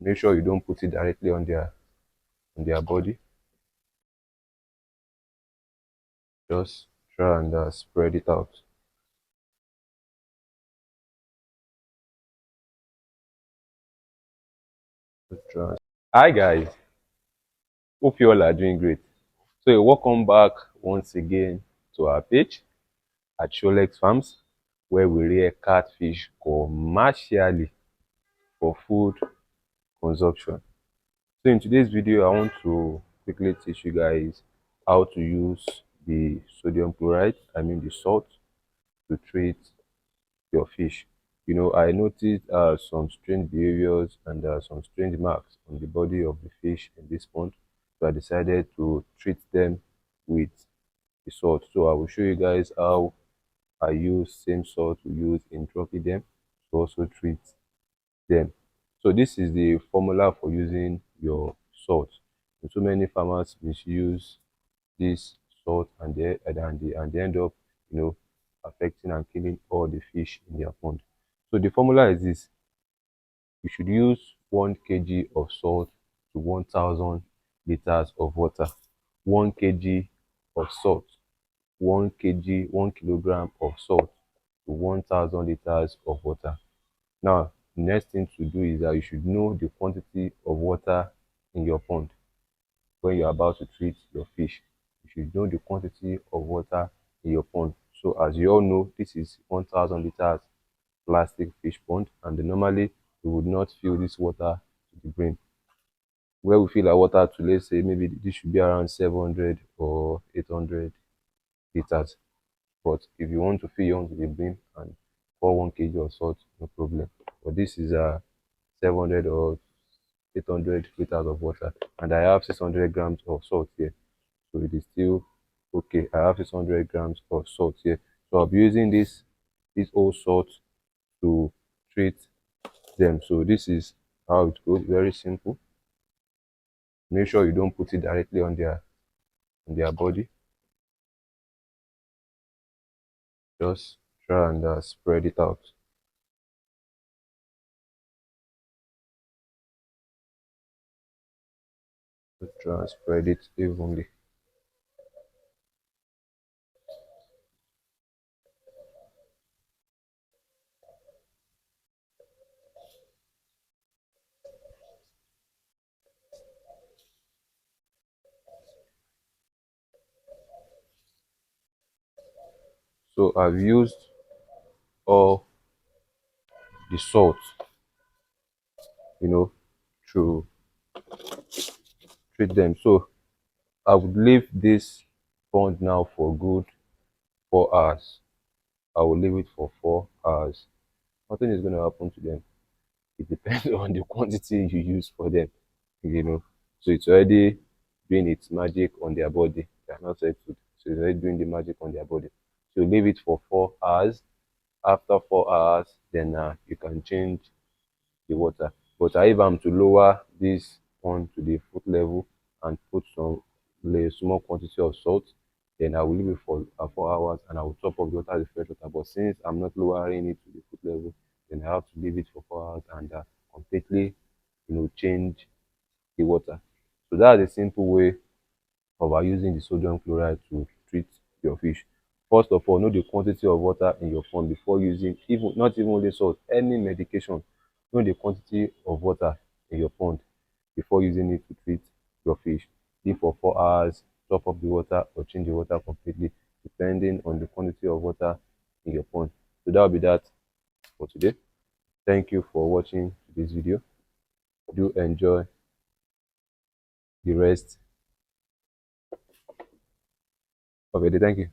Make sure you don't put it directly on their body. Just try and spread it out. Try. Hi guys, hope you all are doing great. So welcome back once again to our page at Sholex Farms, where we rear catfish commercially for food consumption. So in today's video, I want to quickly teach you guys how to use the sodium chloride, I mean the salt, to treat your fish. I noticed some strange behaviors and some strange marks on the body of the fish in this pond. So I decided to treat them with the salt. So I will show you guys how I use same salt we use in dropping them to also treat them. So this is the formula for using your salt. And so many farmers misuse this salt and they end up, affecting and killing all the fish in their pond. So the formula is this: you should use 1 kg of salt to 1,000 liters of water. 1 kg of salt, 1 kg, 1 kilogram of salt to 1,000 liters of water. Now, the next thing to do is that you should know the quantity of water in your pond when you're about to treat your fish. You should know the quantity of water in your pond. So as you all know, this is 1,000 liters plastic fish pond, and normally we would not fill this water to the brim. Where we fill our water to, let's say maybe this should be around 700 or 800 liters. But if you want to fill your own to the brim and pour 1 kg of salt, no problem. But this is 700 or 800 liters of water, and I have 600 grams of salt here. So it is still okay. I have 600 grams of salt here. So I'll be using this old salt to treat them. So this is how it goes. Very simple. Make sure you don't put it directly on their body. Just try and spread it out. Just try and spread it evenly. So I've used all the salt, you know, to treat them. So I would leave this pond now for good 4 hours. I will leave it for 4 hours. Nothing is going to happen to them. It depends on the quantity you use for them, you know. So it's already doing its magic on their body. They are not settled. So it's already doing the magic on their body. So leave it for 4 hours. After 4 hours, then you can change the water. But if I'm to lower this on to the foot level and put some small quantity of salt, then I will leave it for 4 hours and I will top up the water with fresh water. But since I'm not lowering it to the foot level, then I have to leave it for 4 hours and completely, change the water. So that's a simple way of using the sodium chloride to treat your fish. First of all, know the quantity of water in your pond before using, even not even only salt, any medication. Know the quantity of water in your pond before using it to treat your fish. Leave for 4 hours, top up the water or change the water completely, depending on the quantity of water in your pond. So that will be that for today. Thank you for watching this video. Do enjoy the rest of your day. Thank you.